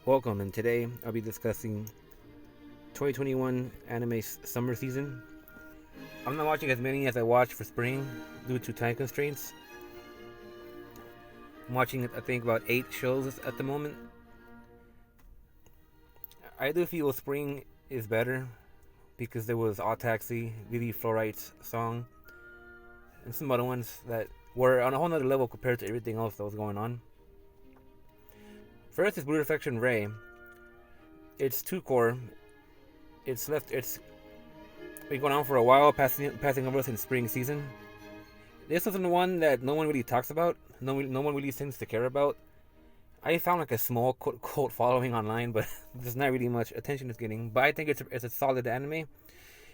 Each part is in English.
Welcome, and today I'll be discussing 2021 anime summer season. I'm not watching as many as I watched for spring due to time constraints. I'm watching, I think, about 8 shows at the moment. I do feel spring is better because there was All Taxi, Vivi Fluorite's song, and some other ones that were on a whole nother level compared to everything else that was going on. First is Blue Reflection Ray. It's 2 core. It's been going on for a while, passing over since spring season. This wasn't the one that no one really talks about. No one really seems to care about. I found like a small cult following online, but there's not really much attention it's getting. But I think it's a solid anime. It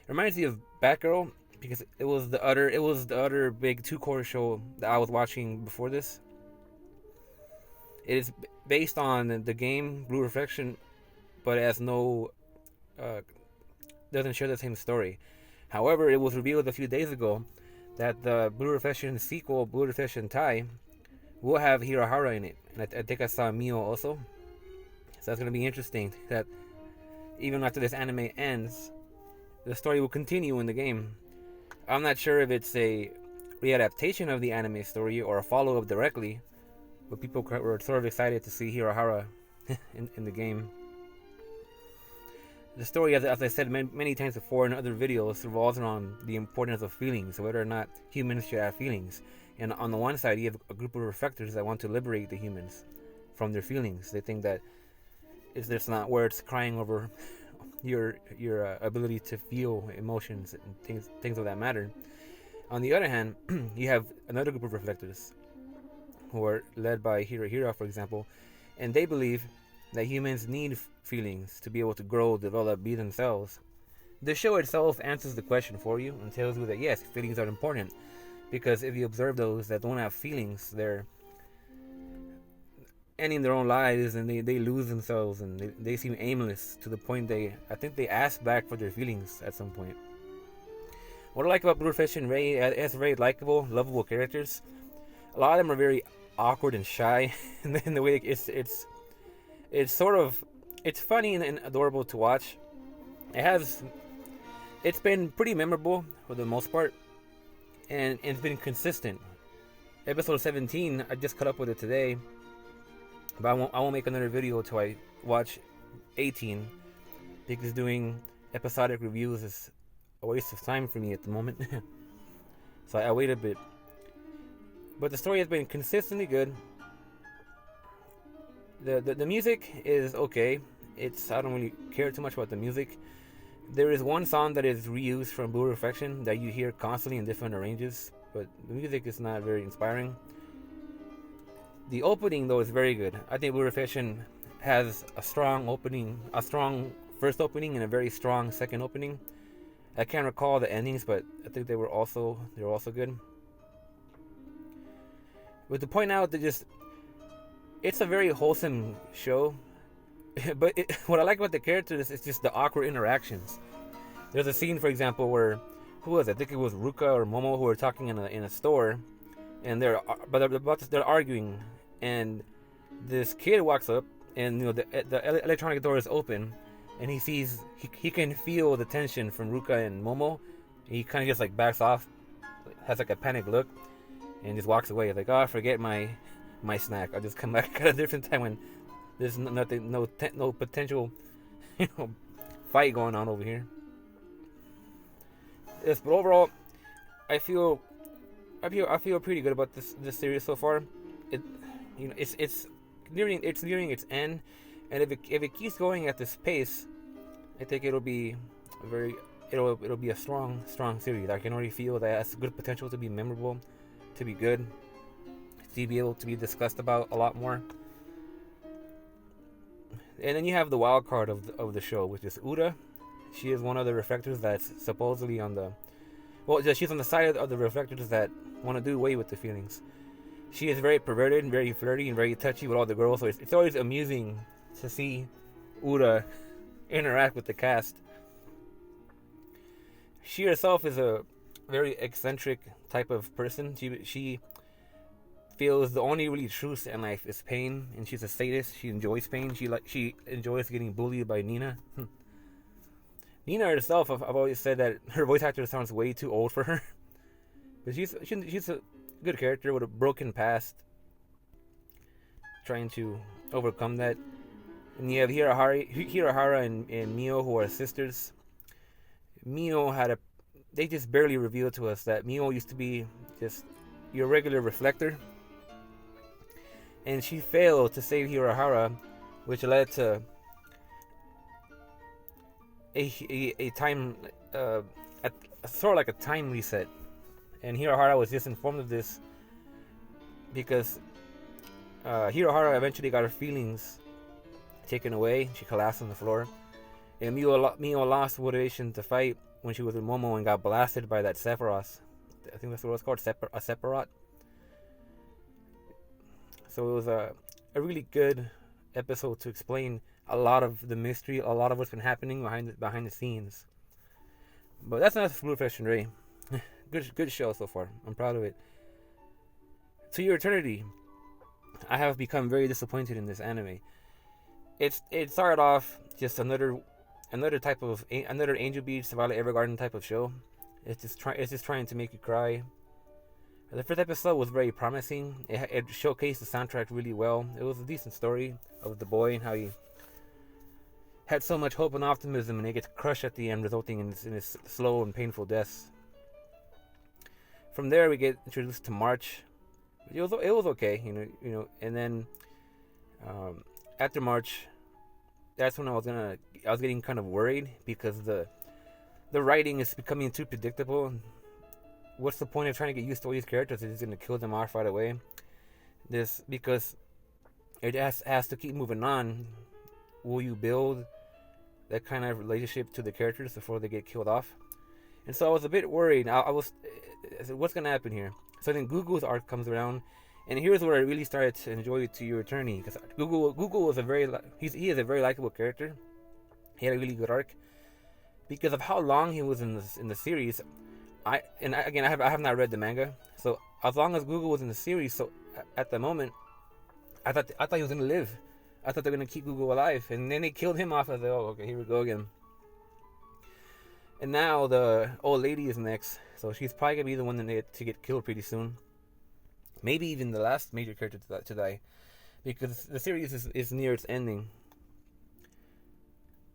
reminds me of Batgirl because it was the other big 2 core show that I was watching before this. It is based on the game Blue Reflection, but it has no doesn't share the same story. However, it was revealed a few days ago that the Blue Reflection sequel, Blue Reflection Tai, will have Hirahara in it, and I think I saw Mio also. So that's gonna be interesting. That even after this anime ends, the story will continue in the game. I'm not sure if it's a readaptation of the anime story or a follow-up directly, but people were sort of excited to see Hirahara in the game. The story, as I said many times before in other videos, revolves around the importance of feelings, whether or not humans should have feelings. And on the one side, you have a group of reflectors that want to liberate the humans from their feelings. They think that it's not where it's crying over your ability to feel emotions and things of that matter. On the other hand, you have another group of reflectors who are led by Hira, for example, and they believe that humans need feelings to be able to grow, develop, be themselves. The show itself answers the question for you and tells you that yes, feelings are important, because if you observe those that don't have feelings, they're ending their own lives and they lose themselves and they seem aimless to the point I think they ask back for their feelings at some point. What I like about Blue Reflection Ray, it has very likable, lovable characters. A lot of them are very awkward and shy in the way it's sort of funny and adorable to watch. It's been pretty memorable for the most part, and it's been consistent. Episode 17, I just caught up with it today, but I won't make another video until I watch 18, because doing episodic reviews is a waste of time for me at the moment. So I wait a bit. But the story has been consistently good. The music is okay. I don't really care too much about the music. There is one song that is reused from Blue Reflection that you hear constantly in different arranges, but the music is not very inspiring. The opening though is very good. I think Blue Reflection has a strong first opening and a very strong second opening. I can't recall the endings, but I think they were also good. But to point out that it's a very wholesome show, but what I like about the characters is just the awkward interactions. There's a scene, for example, where who was it? I think it was Ruka or Momo who were talking in a store, and they're arguing, and this kid walks up, and the electronic door is open, and he can feel the tension from Ruka and Momo. And he kind of just like backs off, has like a panic look, and just walks away. He's like, oh, forget my snack. I'll just come back at a different time when there's no potential, fight going on over here. Yes, but overall, I feel pretty good about this series so far. It's nearing its end, and if it keeps going at this pace, I think it'll be a strong series. I can already feel that it has good potential to be memorable, to be good, to be able to be discussed about a lot more. And then you have the wild card of the show, which is Uda. She is one of the reflectors that's supposedly she's on the side of the reflectors that want to do away with the feelings. She is very perverted and very flirty and very touchy with all the girls, so it's always amusing to see Uda interact with the cast. She herself is a very eccentric type of person. She feels the only really truth in life is pain, and she's a sadist. She enjoys pain. She enjoys getting bullied by Nina. Nina herself, I've always said that her voice actor sounds way too old for her, but she's a good character with a broken past, trying to overcome that. And you have Hirahara and Mio, who are sisters. Mio they just barely revealed to us that Mio used to be just your regular reflector, and she failed to save Hirahara, which led to a time, sort of like a time reset. And Hirahara was just informed of this because Hirahara eventually got her feelings taken away. She collapsed on the floor, and Mio lost motivation to fight when she was with Momo and got blasted by that Sephiroth. I think that's what it was called, a Sephiroth. So it was a really good episode to explain a lot of the mystery, a lot of what's been happening behind the scenes. But that's not Blue Fashion Ray. Good show so far. I'm proud of it. To Your Eternity, I have become very disappointed in this anime. It started off just another Angel Beats, Violet Evergarden type of show. It's just trying to make you cry. The first episode was very promising. It showcased the soundtrack really well. It was a decent story of the boy and how he had so much hope and optimism, and he gets crushed at the end, resulting in his slow and painful death. From there, we get introduced to March. It was okay, you know. And then after March, that's when I was getting kind of worried because the writing is becoming too predictable. What's the point of trying to get used to all these characters? It's going to kill them off right away. This because it has to keep moving on. Will you build that kind of relationship to the characters before they get killed off? And so I was a bit worried. I said, what's going to happen here? So then Gugu's arc comes around, and here's where I really started to enjoy To Your Eternity, because Gugu was he is a very likable character. He had a really good arc because of how long he was in the series. I have not read the manga, so as long as Gugu was in the series, so at the moment, I thought he was gonna live. I thought they were gonna keep Gugu alive, and then they killed him off. I was like, oh, okay, here we go again. And now the old lady is next, so she's probably gonna be the one to get killed pretty soon. Maybe even the last major character to die, because the series is near its ending.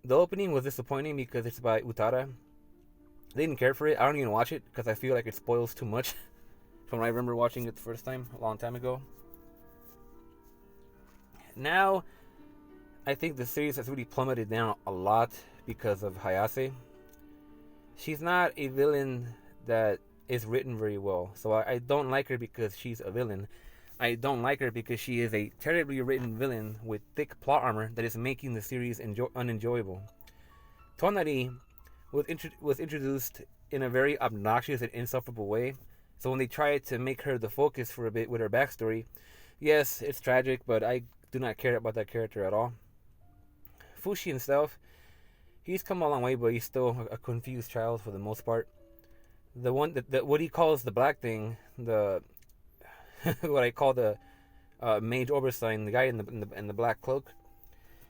The opening was disappointing because it's by Utada. I didn't care for it. I don't even watch it because I feel like it spoils too much from when I remember watching it the first time a long time ago. Now, I think the series has really plummeted down a lot because of Hayase. She's not a villain that is written very well. So I don't like her because she's a villain. I don't like her because she is a terribly written villain with thick plot armor that is making the series unenjoyable. Tonari was introduced in a very obnoxious and insufferable way. So when they tried to make her the focus for a bit with her backstory, yes, it's tragic, but I do not care about that character at all. Fushi himself, he's come a long way, but he's still a confused child for the most part. The one that what he calls the black thing, the what I call the Mage Oberstein, the guy in the black cloak.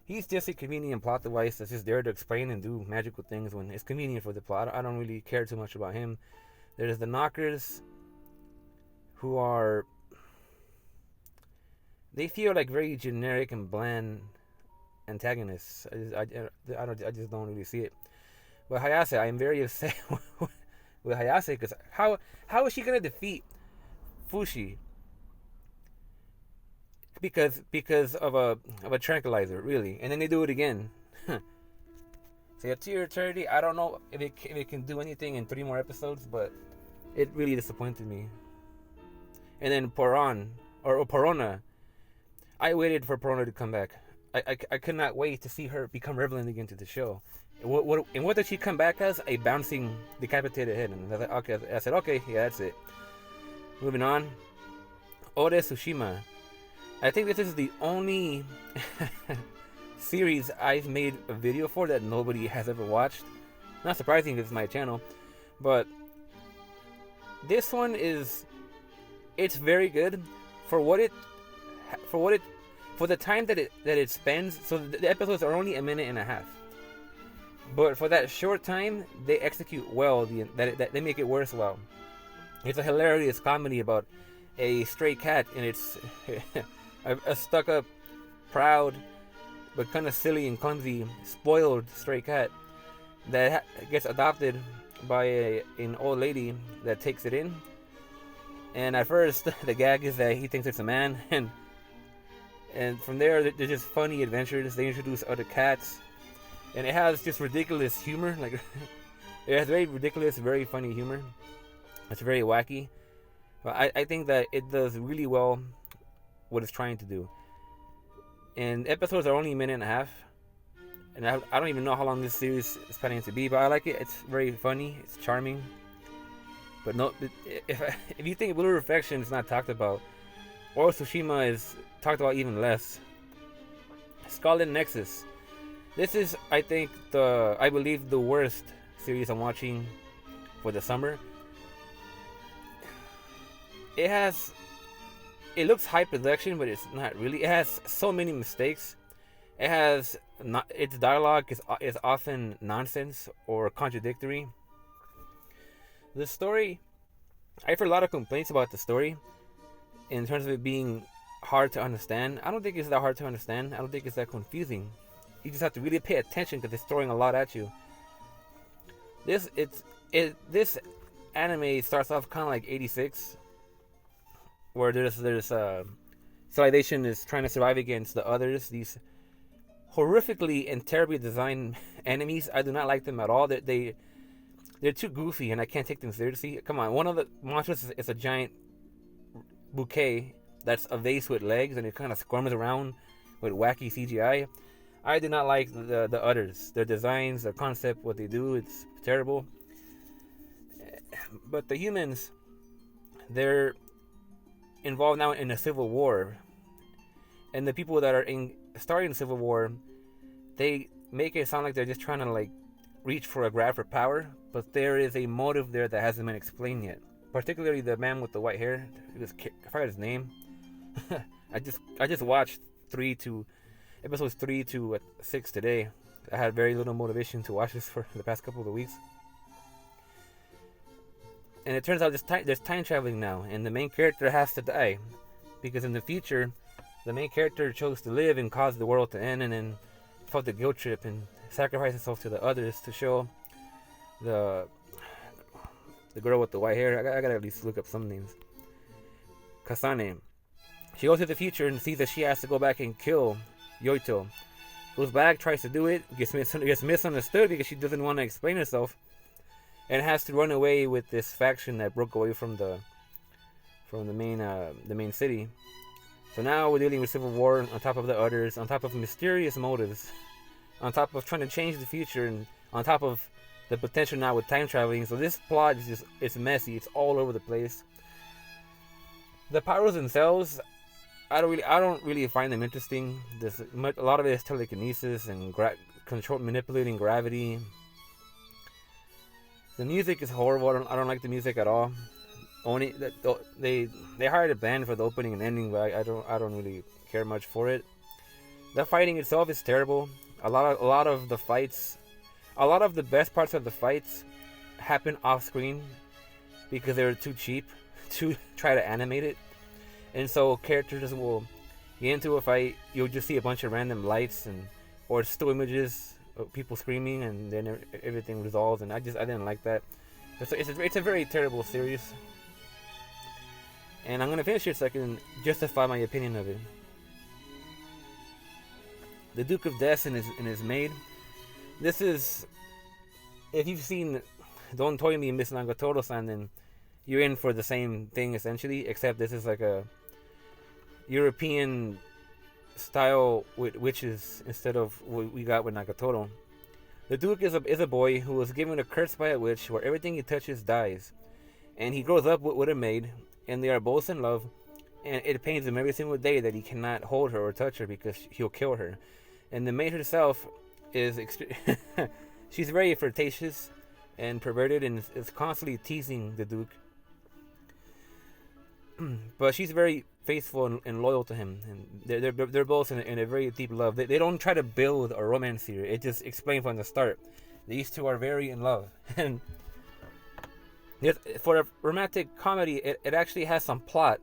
He's just a convenient plot device that's just there to explain and do magical things when it's convenient for the plot. I don't really care too much about him. There's the Knockers, who are... They feel like very generic and bland antagonists. I just don't really see it. But Hayase, I am very upset with Hayase because how is she gonna defeat Fushi? Because of a tranquilizer, really, and then they do it again. So To Your Eternity, I don't know if it can do anything in 3 more episodes, but it really disappointed me. And then Porona, I waited for Porona to come back. I could not wait to see her become relevant again to the show. What did she come back as? A bouncing, decapitated head. And I said, okay, yeah, that's it. Moving on. Ore Tsushima. I think this is the only series I've made a video for that nobody has ever watched. Not surprising, it's my channel. But this one it's very good for what it for what it for the time that it spends. So the episodes are only a minute and a half, but for that short time, they execute well. That they make it worthwhile. It's a hilarious comedy about a stray cat, and it's a stuck-up, proud, but kind of silly and clumsy, spoiled stray cat that gets adopted by an old lady that takes it in. And at first, the gag is that he thinks it's a man, and from there, they're just funny adventures. They introduce other cats, and it has just ridiculous humor. Like it has very ridiculous, very funny humor. It's very wacky. But I think that it does really well what it's trying to do. And episodes are only a minute and a half. And I don't even know how long this series is planning to be, but I like it. It's very funny. It's charming. But no, if you think Blue Reflection is not talked about, or Tsushima is talked about even less. Scarlet Nexus. This is, I believe, the worst series I'm watching for the summer. It looks high production, but it's not really. It has so many mistakes. Its dialogue is often nonsense or contradictory. The story, I've heard a lot of complaints about the story in terms of it being hard to understand. I don't think it's that hard to understand. I don't think it's that confusing. You just have to really pay attention because it's throwing a lot at you. This anime starts off kind of like 86, where there's Civilization is trying to survive against the others. These horrifically and terribly designed enemies. I do not like them at all. They're too goofy, and I can't take them seriously. Come on, one of the monsters is a giant bouquet that's a vase with legs, and it kind of squirms around with wacky CGI. I do not like the others. Their designs, their concept, what they do, it's terrible. But the humans, they're involved now in a civil war, and the people that are starting the civil war, they make it sound like they're just trying to like reach for a grab for power, but there is a motive there that hasn't been explained yet. Particularly the man with the white hair. I forgot his name. I just watched episodes 3 to 6 today. I had very little motivation to watch this for the past couple of weeks. And it turns out there's time traveling now, and the main character has to die, because in the future, the main character chose to live and cause the world to end, and then felt the guilt trip and sacrificed himself to the others to show the girl with the white hair. I gotta at least look up some names. Kasane. She goes to the future and sees that she has to go back and kill Yoito. Goes back, tries to do it, gets misunderstood because she doesn't want to explain herself, and has to run away with this faction that broke away from the main city. So now we're dealing with civil war on top of the others, on top of mysterious motives, on top of trying to change the future, and on top of the potential now with time traveling. So this plot is it's messy. It's all over the place. The powers themselves, I don't really find them interesting. A lot of it is telekinesis and manipulating gravity. The music is horrible. I don't like the music at all. They hired a band for the opening and ending, but I don't really care much for it. The fighting itself is terrible. A lot of the fights, a lot of the best parts of the fights happen off screen because they're too cheap to try to animate it. And so characters will get into a fight, you'll just see a bunch of random lights or still images of people screaming, and then everything resolves. And I didn't like that. It's a very terrible series. And I'm gonna finish it so I can justify my opinion of it. The Duke of Death and his maid. This is, if you've seen Don't Toy Me, Miss Nagatoro-san, then you're in for the same thing essentially, except this is like a European style with witches instead of what we got with Nagatoro. The Duke is a boy who was given a curse by a witch where everything he touches dies, and he grows up with a maid, and they are both in love, and it pains him every single day that he cannot hold her or touch her because he'll kill her. And the maid herself is she's very flirtatious and perverted, and is constantly teasing the Duke. But she's very faithful and loyal to him, and they're both in a very deep love. They don't try to build a romance here. It just explains from the start. These two are very in love, and for a romantic comedy, it actually has some plot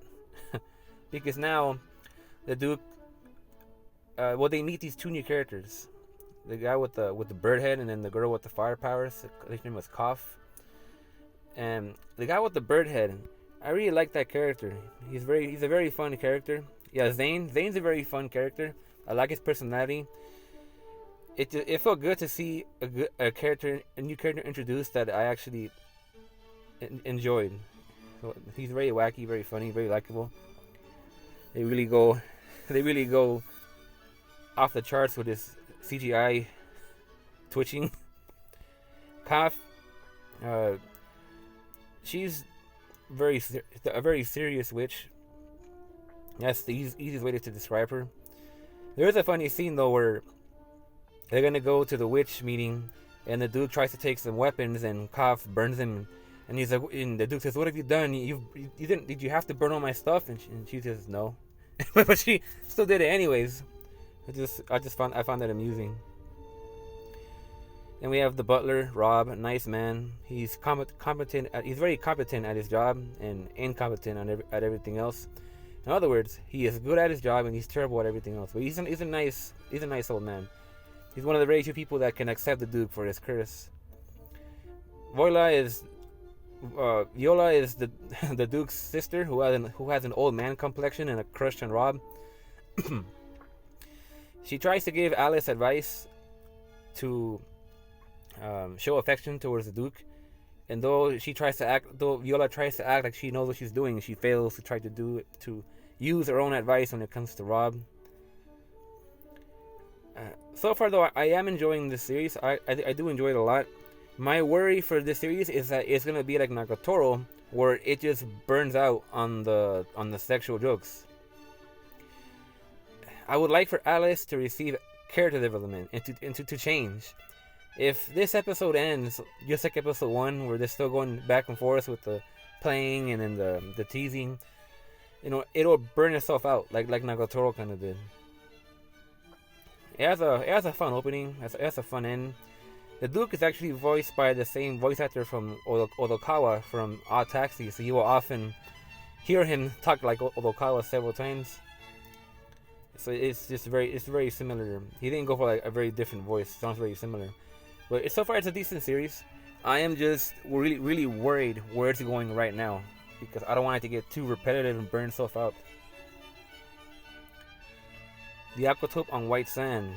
because now the Duke, they meet these two new characters, the guy with the bird head, and then the girl with the fire powers. His name was Koff, and the guy with the bird head, I really like that character. He's a very fun character. Yeah, Zane's a very fun character. I like his personality. It felt good to see a new character introduced that I actually enjoyed. So he's very wacky, very funny, very likable. They really go off the charts with his CGI twitching. Koff, she's a very serious witch. That's the easiest way to describe her. There is a funny scene though where they're gonna go to the witch meeting, and the Duke tries to take some weapons, and Koff burns him. And he's like, and the Duke says, "What have you done? You didn't? Did you have to burn all my stuff?" And she says, "No," but she still did it anyways. I found that amusing. And we have the butler, Rob, a nice man. He's competent. He's very competent at his job and incompetent at everything else. In other words, he is good at his job and he's terrible at everything else. But he's a nice old man. He's one of the very few people that can accept the Duke for his curse. Viola is the Duke's sister who has an old man complexion and a crush on Rob. She tries to give Alice advice to show affection towards the Duke, and though Viola tries to act like she knows what she's doing, she fails to use her own advice when it comes to Rob. So far though, I am enjoying this series. I do enjoy it a lot. My worry for this series is that it's gonna be like Nagatoro, where it just burns out on the sexual jokes. I would like for Alice to receive character development and to change. If this episode ends just like episode 1, where they're still going back and forth with the playing and then the teasing, it'll burn itself out like Nagatoro kind of did. It has a fun opening. It has a fun end. The Duke is actually voiced by the same voice actor from Odokawa from Odd Taxi, so you will often hear him talk like Odokawa several times. So it's very similar. He didn't go for like a very different voice. It sounds very similar. But so far it's a decent series. I am just really worried where it's going right now, because I don't want it to get too repetitive and burn itself out. The Aquatope on White Sand.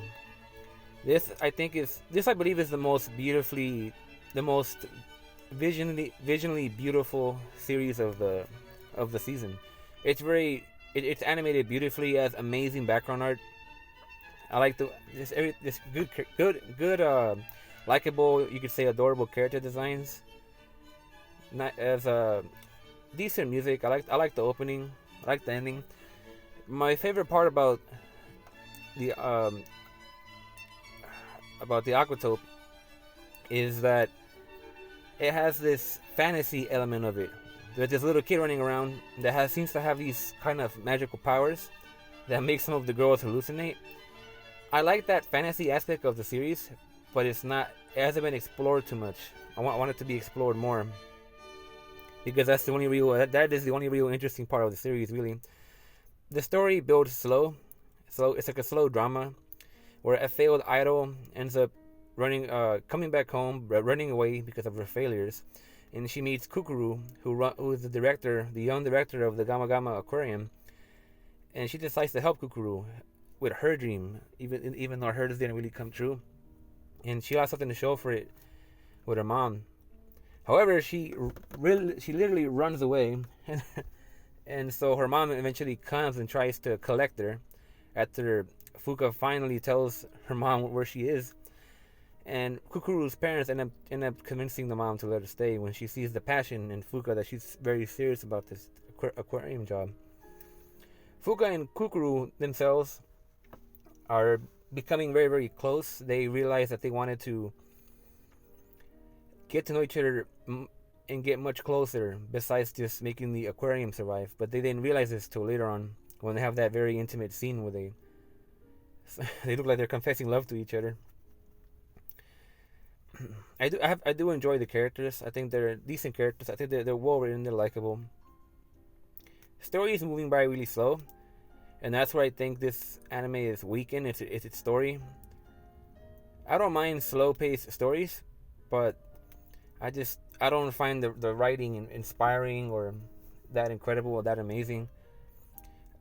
This I believe is the most visually beautiful series of the season. It's animated beautifully, has amazing background art. I like this good likable, you could say adorable character designs. As decent music. I like the opening. I like the ending. My favorite part about the Aquatope is that it has this fantasy element of it. There's this little kid running around that seems to have these kind of magical powers that make some of the girls hallucinate. I like that fantasy aspect of the series, but it hasn't been explored too much. I want it to be explored more, because that is the only real interesting part of the series, really. The story builds slow. It's like a slow drama where a failed idol ends up coming back home, running away because of her failures, and she meets Kukuru, who is the young director of the Gama Gama Aquarium, and she decides to help Kukuru with her dream, even though hers didn't really come true, and she has something to show for it with her mom. However, she literally runs away, and so her mom eventually comes and tries to collect her after Fuka finally tells her mom where she is. And Kukuru's parents end up convincing the mom to let her stay when she sees the passion in Fuka, that she's very serious about this aquarium job. Fuka and Kukuru themselves are becoming very, very close. They realize that they wanted to get to know each other and get much closer. Besides just making the aquarium survive, but they didn't realize this till later on when they have that very intimate scene where they they look like they're confessing love to each other. I do enjoy the characters. I think they're decent characters. I think they're well written. They're likable. Story is moving by really slow, and that's where I think this anime is weakened. It's its story. I don't mind slow paced stories, but I don't find the writing inspiring or that incredible or that amazing.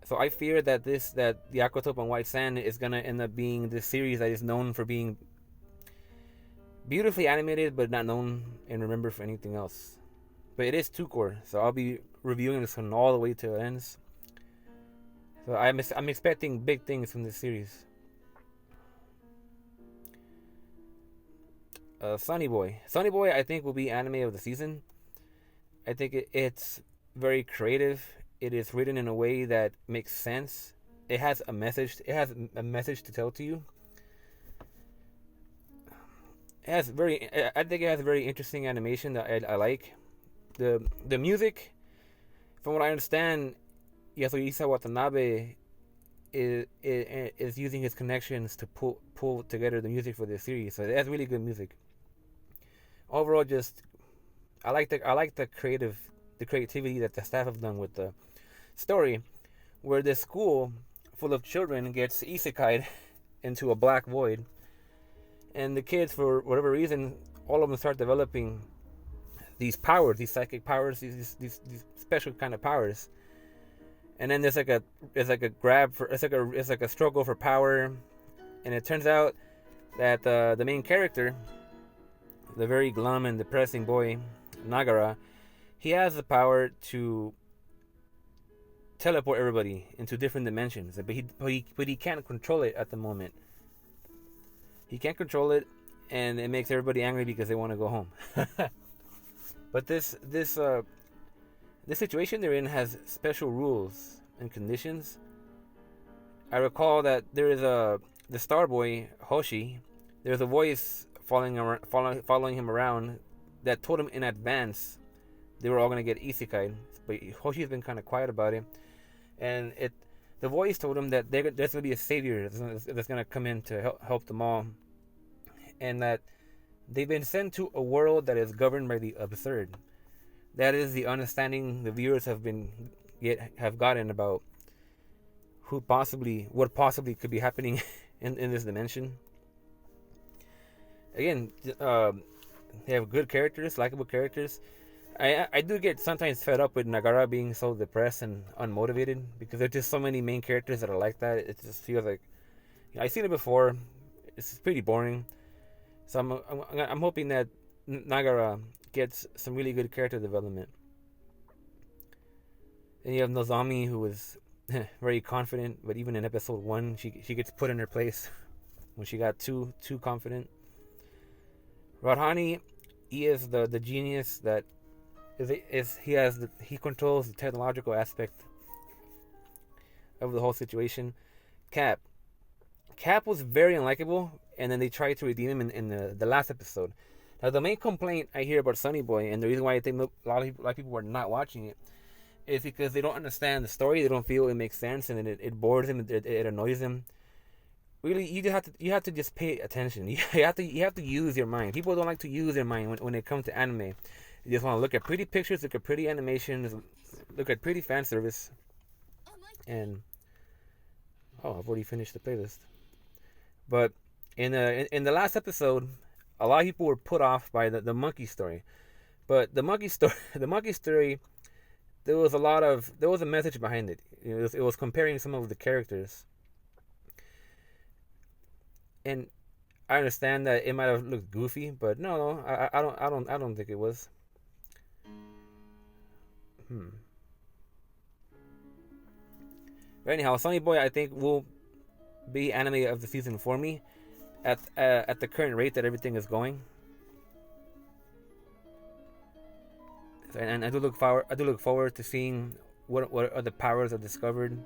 So I fear that the Aquatope on White Sand is gonna end up being this series that is known for being beautifully animated, but not known and remembered for anything else. But it is two core, so I'll be reviewing this one all the way till it ends. So I'm expecting big things from this series. Sunny Boy. Sunny Boy, I think, will be anime of the season. I think it's very creative. It is written in a way that makes sense. It has a message. It has a message to tell to you. I think it has very interesting animation that I like. The music, from what I understand, Yasuhisa Watanabe is using his connections to pull together the music for this series. So it has really good music. Overall, just I like the creativity that the staff have done with the story, where this school full of children gets isekai'd into a black void, and the kids, for whatever reason, all of them start developing these powers, these psychic powers, these special kind of powers. And then there's like a grab for it's like a struggle for power, and it turns out that the main character, the very glum and depressing boy Nagara, he has the power to teleport everybody into different dimensions, but he can't control it at the moment. He can't control it, and it makes everybody angry because they want to go home. But this situation they're in has special rules and conditions. I recall that there is the star boy Hoshi. There's a voice following him around that told him in advance they were all gonna get isekai. But Hoshi's been kind of quiet about it, and the voice told him that there's gonna be a savior that's gonna come in to help them all, and that they've been sent to a world that is governed by the absurd. That is the understanding the viewers have gotten about what possibly could be happening in this dimension. Again, they have good characters, likable characters. I do get sometimes fed up with Nagara being so depressed and unmotivated, because there's just so many main characters that are like that. It just feels like I've seen it before. It's pretty boring. So I'm hoping that Nagara gets some really good character development. And you have Nozomi, who is very confident, but even in episode 1, she gets put in her place when she got too confident. Radhani, he is the genius that he controls the technological aspect of the whole situation. Cap was very unlikable, and then they tried to redeem him in the last episode. Now, the main complaint I hear about Sunny Boy, and the reason why I think a lot of people are not watching it, is because they don't understand the story. They don't feel it makes sense, and it bores them. It annoys them. Really, you have to just pay attention. You have to use your mind. People don't like to use their mind when it comes to anime. You just want to look at pretty pictures, look at pretty animations, look at pretty fan service, and I've already finished the playlist. But in the last episode, a lot of people were put off by the monkey story. But the monkey story, there was a message behind it. It was comparing some of the characters. And I understand that it might have looked goofy, but no, I don't think it was. But anyhow, Sunny Boy, I think, will be anime of the season for me at the current rate that everything is going. And I do look forward to seeing what other powers are discovered.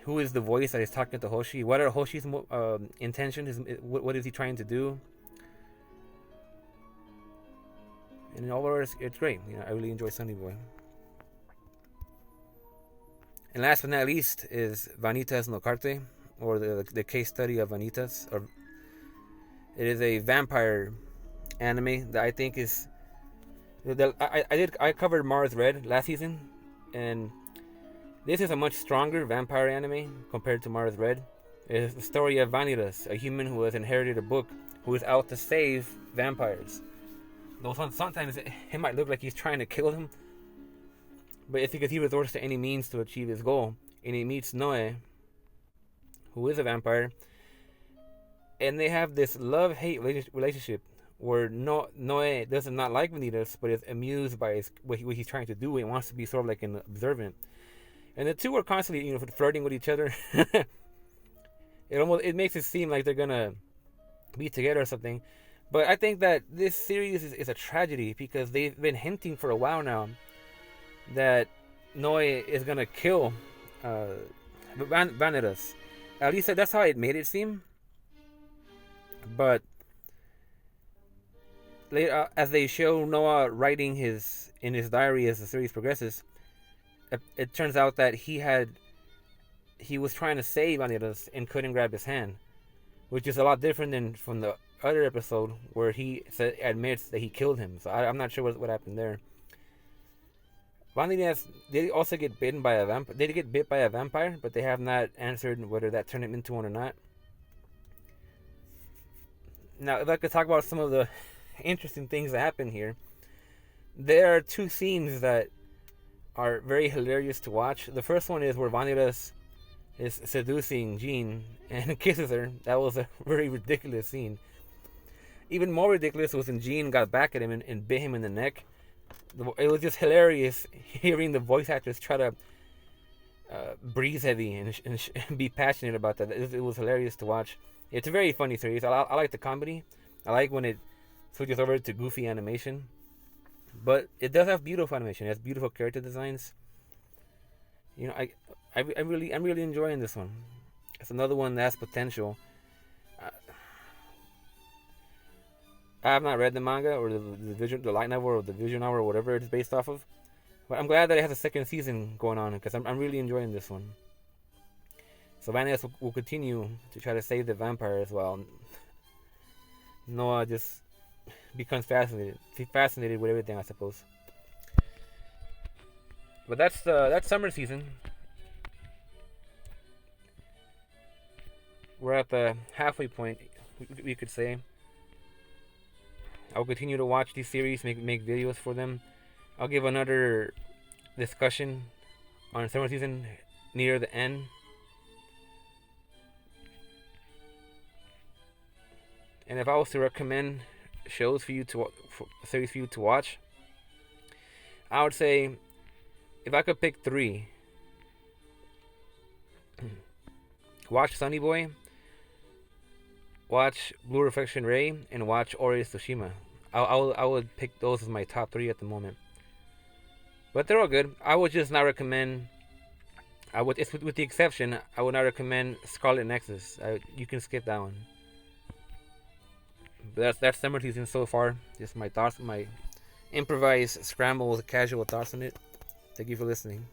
Who is the voice that is talking to Hoshi? What are Hoshi's intentions? What is he trying to do? And in all it's great. You know, I really enjoy Sunny Boy. And last but not least is Vanitas no Carte, or the case study of Vanitas. Or it is a vampire anime that I think is. I covered Mars Red last season, and this is a much stronger vampire anime compared to Mars Red. It's the story of Vanitas, a human who has inherited a book, who is out to save vampires. Though sometimes it might look like he's trying to kill them, but it's because he resorts to any means to achieve his goal. And he meets Noe, who is a vampire, and they have this love-hate relationship where Noe does not like Vanitas, but is amused by what he's trying to do and wants to be sort of like an observant. And the two are constantly, flirting with each other. It makes it seem like they're gonna be together or something. But I think that this series is a tragedy because they've been hinting for a while now that Noe is gonna kill Vanitas. At least that's how it made it seem. But later, as they show Noah writing in his diary as the series progresses, it turns out that he was trying to save Vanitas and couldn't grab his hand, which is a lot different than from the other episode where he admits that he killed him. So I'm not sure what happened there. Vanitas did also get bitten by a vampire. They did get bit by a vampire, but they have not answered whether that turned him into one or not. Now, if I could talk about some of the interesting things that happen here, there are two scenes that are very hilarious to watch. The first one is where Vanitas is seducing Jean and kisses her. That was a very ridiculous scene. Even more ridiculous was when Jean got back at him and bit him in the neck. It was just hilarious hearing the voice actors try to breathe heavy and be passionate about that. It was hilarious to watch. It's a very funny series. I like the comedy. I like when it switches over to goofy animation. But it does have beautiful animation. It has beautiful character designs. I'm really enjoying this one. It's another one that has potential. I have not read the manga or the light novel or the visual novel or whatever it's based off of, but I'm glad that it has a second season going on because I'm really enjoying this one. So Vanitas will continue to try to save the vampires while Noah just becomes fascinated with everything, I suppose. But that's summer season. We're at the halfway point, we could say. I'll continue to watch these series, make videos for them. I'll give another discussion on summer season near the end. And if I was to recommend shows for you series for you to watch, I would say if I could pick 3, watch Sunny Boy, watch Blue Reflection Ray, and watch Ori Tsushima. I would pick those as my top 3 at the moment. But they're all good. I would just not recommend. With the exception, I would not recommend Scarlet Nexus. You can skip that one. But that's summer season so far. Just my thoughts, my improvised, scrambled, casual thoughts on it. Thank you for listening.